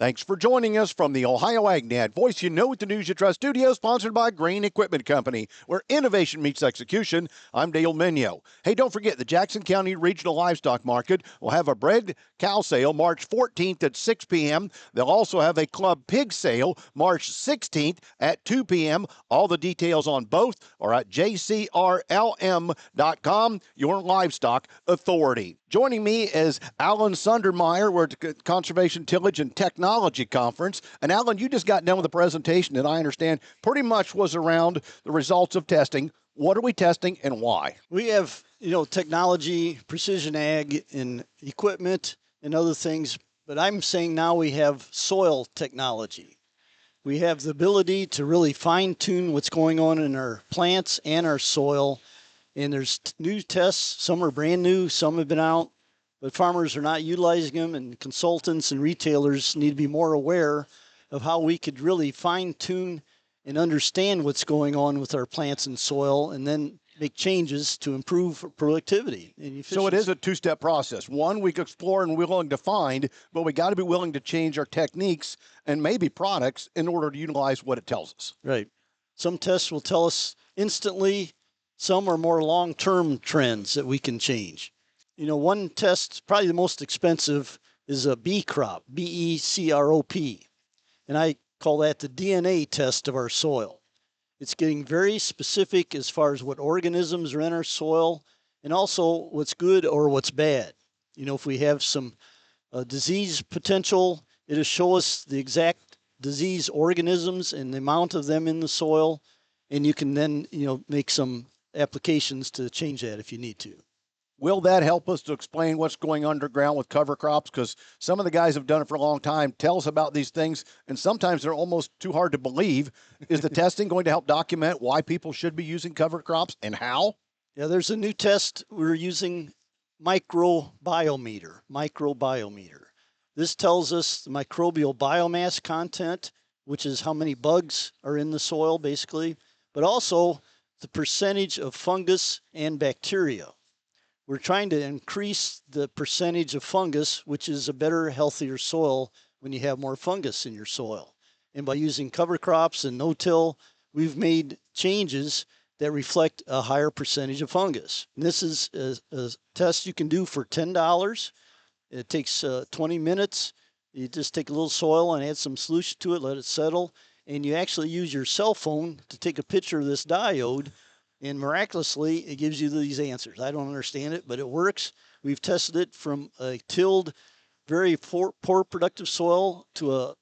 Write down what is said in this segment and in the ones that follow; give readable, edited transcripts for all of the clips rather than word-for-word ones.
Thanks for joining us from the Ohio AgNet Voice You Know with the News You Trust studio, sponsored by Green Equipment Company, where innovation meets execution. I'm Dale Minyo. Hey, don't forget the Jackson County Regional Livestock Market will have a bred cow sale March 14th at 6 p.m. They'll also have a club pig sale March 16th at 2 p.m. All the details on both are at jcrlm.com, your livestock authority. Joining me is Alan Sundermeyer. We're at the Conservation Tillage and Technology Conference. And Alan, you just got done with the presentation that I understand pretty much was around the results of testing. What are we testing and why? We have, technology, precision ag, and equipment and other things. But I'm saying now we have soil technology. We have the ability to really fine-tune what's going on in our plants and our soil. And there's new tests. Some are brand new, some have been out, but farmers are not utilizing them, and consultants and retailers need to be more aware of how we could really fine-tune and understand what's going on with our plants and soil, and then make changes to improve productivity and efficiency. So it is a two-step process. One, we can explore and we're willing to find, but we got to be willing to change our techniques and maybe products in order to utilize what it tells us. Right. Some tests will tell us instantly. Some are more long-term trends that we can change. One test, probably the most expensive, is a bee crop, B-E-C-R-O-P. And I call that the DNA test of our soil. It's getting very specific as far as what organisms are in our soil and also what's good or what's bad. If we have some disease potential, it'll show us the exact disease organisms and the amount of them in the soil. And you can then, make some applications to change that if you need to. Will that help us to explain what's going underground with cover crops? Because some of the guys have done it for a long time. Tell us about these things, and sometimes they're almost too hard to believe. Is the testing going to help document why people should be using cover crops and how? Yeah, there's a new test. We're using microbiometer. This tells us the microbial biomass content, which is how many bugs are in the soil, basically, but also the percentage of fungus and bacteria. We're trying to increase the percentage of fungus, which is a better, healthier soil when you have more fungus in your soil. And by using cover crops and no-till, we've made changes that reflect a higher percentage of fungus. And this is a test you can do for $10. It takes 20 minutes. You just take a little soil and add some solution to it, let it settle. And you actually use your cell phone to take a picture of this diode, and miraculously, it gives you these answers. I don't understand it, but it works. We've tested it from a tilled, very poor productive soil to a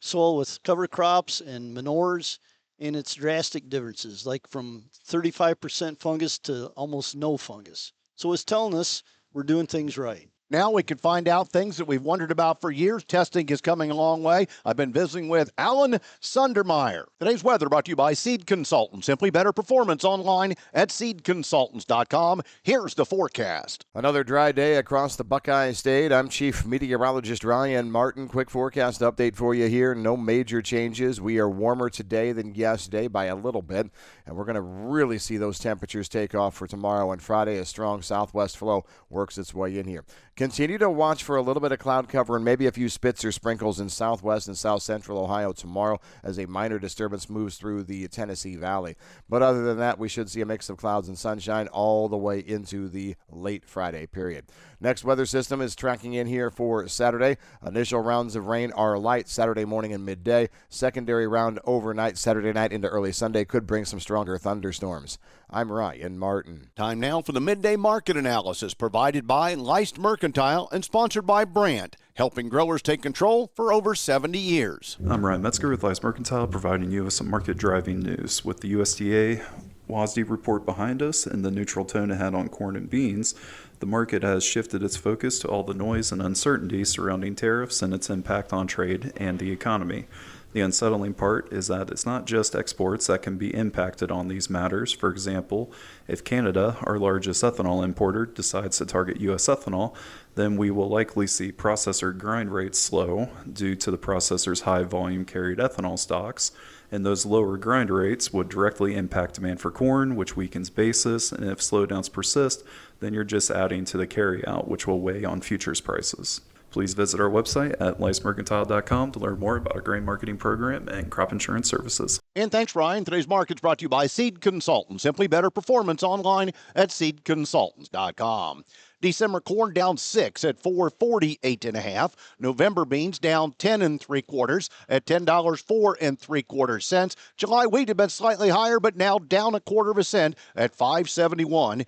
soil with cover crops and manures, and it's drastic differences, like from 35% fungus to almost no fungus. So it's telling us we're doing things right. Now we can find out things that we've wondered about for years. Testing is coming a long way. I've been visiting with Alan Sundermeyer. Today's weather brought to you by Seed Consultants. Simply better performance online at seedconsultants.com. Here's the forecast. Another dry day across the Buckeye State. I'm Chief Meteorologist Ryan Martin. Quick forecast update for you here. No major changes. We are warmer today than yesterday by a little bit, and we're going to really see those temperatures take off for tomorrow and Friday. A strong southwest flow works its way in here. Continue to watch for a little bit of cloud cover and maybe a few spits or sprinkles in southwest and south central Ohio tomorrow as a minor disturbance moves through the Tennessee Valley. But other than that, we should see a mix of clouds and sunshine all the way into the late Friday period. Next weather system is tracking in here for Saturday. Initial rounds of rain are light Saturday morning and midday. Secondary round overnight Saturday night into early Sunday could bring some stronger thunderstorms. I'm Ryan Martin. Time now for the Midday Market Analysis provided by Leist Mercantile and sponsored by Brandt, helping growers take control for over 70 years. I'm Ryan Metzger with Leist Mercantile, providing you with some market driving news. With the USDA WASDE report behind us and the neutral tone ahead on corn and beans, the market has shifted its focus to all the noise and uncertainty surrounding tariffs and its impact on trade and the economy. The unsettling part is that it's not just exports that can be impacted on these matters. For example, if Canada, our largest ethanol importer, decides to target U.S. ethanol, then we will likely see processor grind rates slow due to the processor's high volume carried ethanol stocks, and those lower grind rates would directly impact demand for corn, which weakens basis, and if slowdowns persist, then you're just adding to the carryout, which will weigh on futures prices. Please visit our website at licemercantile.com to learn more about our grain marketing program and crop insurance services. And thanks, Ryan. Today's market's brought to you by Seed Consultants. Simply better performance online at seedconsultants.com. December corn down 6 at $4.48.5. November beans down 10 3/4 at $10.04 July wheat had been slightly higher, but now down 1/4 cent at 5.71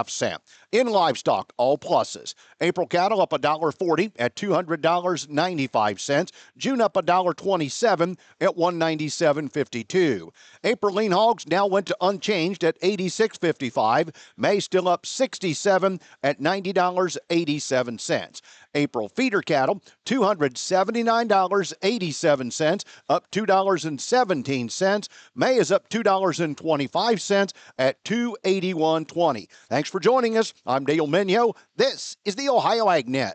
cents. In livestock, all pluses. April cattle up $1.40 at $200.95. June up $1.27 at $197.52. April lean hogs now went to unchanged at $86.55. May still up 67 at $90.87. April feeder cattle, $279.87, up $2.17. May is up $2.25 at $281.20. Thanks for joining us. I'm Dale Minyo. This is the Ohio AgNet.